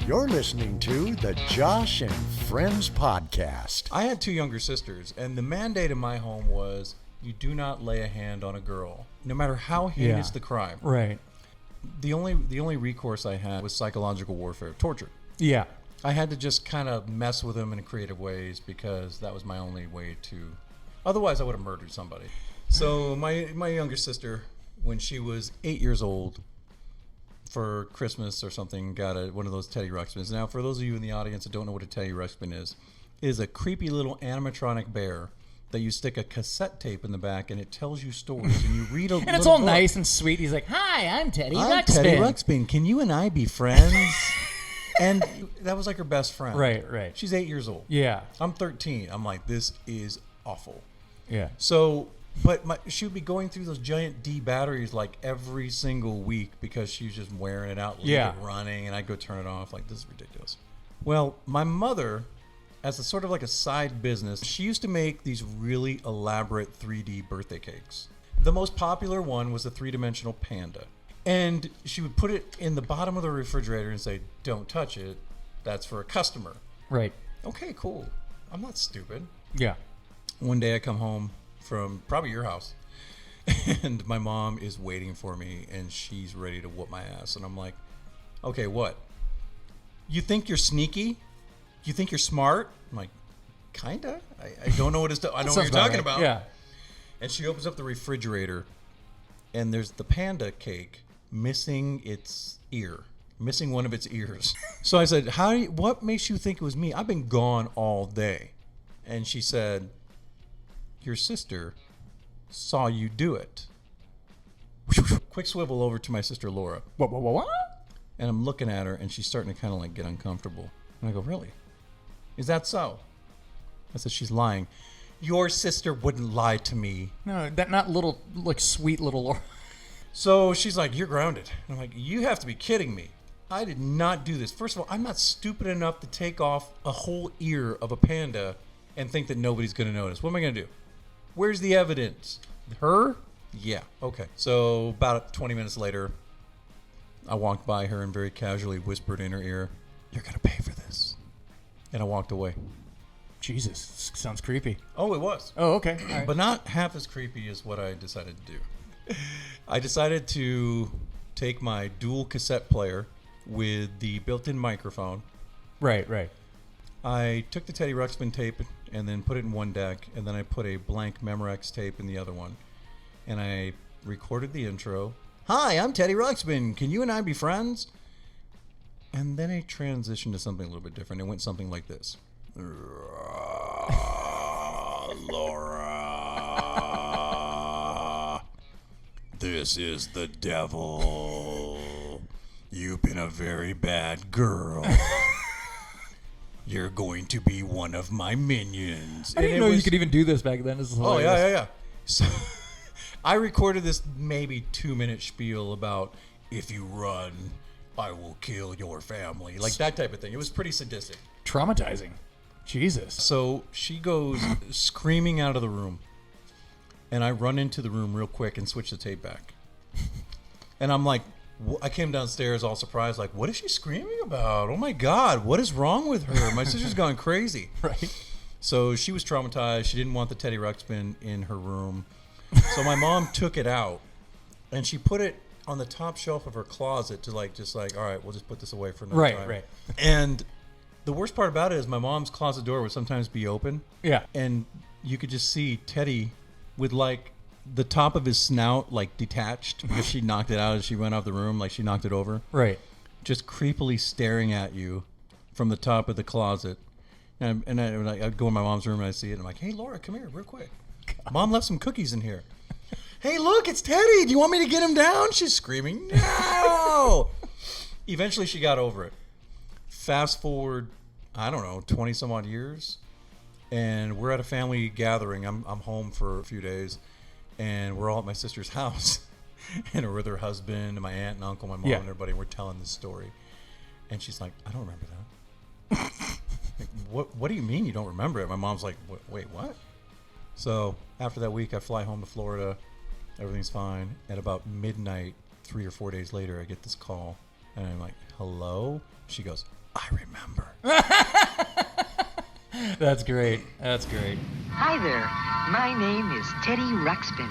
You're listening to the Josh and Friends podcast. I had 2 younger sisters, and the mandate in my home was you do not lay a hand on a girl, no matter how heinous the crime. Right. The only recourse I had was psychological warfare, torture. Yeah. I had to just kind of mess with them in creative ways because that was my only way to. Otherwise, I would have murdered somebody. So my younger sister, when she was 8 years old, for Christmas or something, got one of those Teddy Ruxpins. Now, for those of you in the audience that don't know what a Teddy Ruxpin is a creepy little animatronic bear that you stick a cassette tape in the back and it tells you stories and you read a And it's all nice and sweet. He's like, "Hi, I'm Teddy Ruxpin. Teddy Ruxpin. Can you and I be friends?" And that was like her best friend. Right. She's 8 years old. Yeah. I'm 13. I'm like, this is awful. Yeah. So, but she would be going through those giant D batteries like every single week because she was just wearing it out, running, and I'd go turn it off. Like, this is ridiculous. Well, my mother, as a sort of like a side business, she used to make these really elaborate 3D birthday cakes. The most popular one was a 3-dimensional panda. And she would put it in the bottom of the refrigerator and say, "Don't touch it. That's for a customer." Right. Okay, cool. I'm not stupid. Yeah. One day I come home from probably your house, and my mom is waiting for me, and she's ready to whoop my ass. And I'm like, okay, what? You think you're sneaky? You think you're smart? I'm like, kinda. I don't know what I know what you're talking about. Yeah. And she opens up the refrigerator, and there's the panda cake missing one of its ears. So I said, what makes you think it was me? I've been gone all day. And she said, "Your sister saw you do it." Quick swivel over to my sister Laura. What? And I'm looking at her, and she's starting to kind of like get uncomfortable. And I go, "Really? Is that so?" I said, "She's lying." "Your sister wouldn't lie to me." No, that not little, like, sweet little Laura. So she's like, "You're grounded." And I'm like, "You have to be kidding me. I did not do this. First of all, I'm not stupid enough to take off a whole ear of a panda and think that nobody's going to notice. What am I going to do? Where's the evidence? Her? Yeah. Okay." So about 20 minutes later, I walked by her and very casually whispered in her ear, "You're going to pay for this." And I walked away. Jesus, sounds creepy. Oh, it was. Oh, okay. All right. But not half as creepy as what I decided to do. I decided to take my dual cassette player with the built-in microphone. Right. I took the Teddy Ruxpin tape and then put it in one deck, and then I put a blank Memorex tape in the other one. And I recorded the intro. "Hi, I'm Teddy Ruxpin. Can you and I be friends?" And then I transitioned to something a little bit different. It went something like this. "Laura, this is the devil. You've been a very bad girl. You're going to be one of my minions." I didn't know you could even do this back then. This is hilarious. Oh, yeah. So I recorded this maybe 2-minute spiel about, "If you run, I will kill your family." Like that type of thing. It was pretty sadistic. Traumatizing. Jesus. So she goes screaming out of the room, and I run into the room real quick and switch the tape back. And I'm like, I came downstairs all surprised, like, what is she screaming about? Oh my God, what is wrong with her? My sister's gone crazy. Right. So she was traumatized. She didn't want the Teddy Ruxpin in her room. So my mom took it out, and she put it on the top shelf of her closet to all right, we'll just put this away for another time. Right. And the worst part about it is my mom's closet door would sometimes be open. Yeah. And you could just see Teddy with like the top of his snout like detached because she knocked it out as she went out the room, like she knocked it over. Right. Just creepily staring at you from the top of the closet. And I'd go in my mom's room and I'd see it and I'm like, "Hey, Laura, come here real quick. Mom left some cookies in here." "Hey, look, it's Teddy. Do you want me to get him down?" She's screaming. "No!" Eventually she got over it. Fast forward, I don't know, 20 some odd years, and we're at a family gathering. I'm home for a few days, and we're all at my sister's house, and we're with her husband and my aunt and uncle, my mom and everybody, and we're telling this story. And she's like, "I don't remember that." Like, what do you mean you don't remember it? My mom's like, "Wait, what?" So after that week, I fly home to Florida. Everything's fine. At about midnight, 3 or 4 days later, I get this call, and I'm like, "Hello?" She goes, I remember. That's great. That's great. Hi there. My name is Teddy Ruxpin.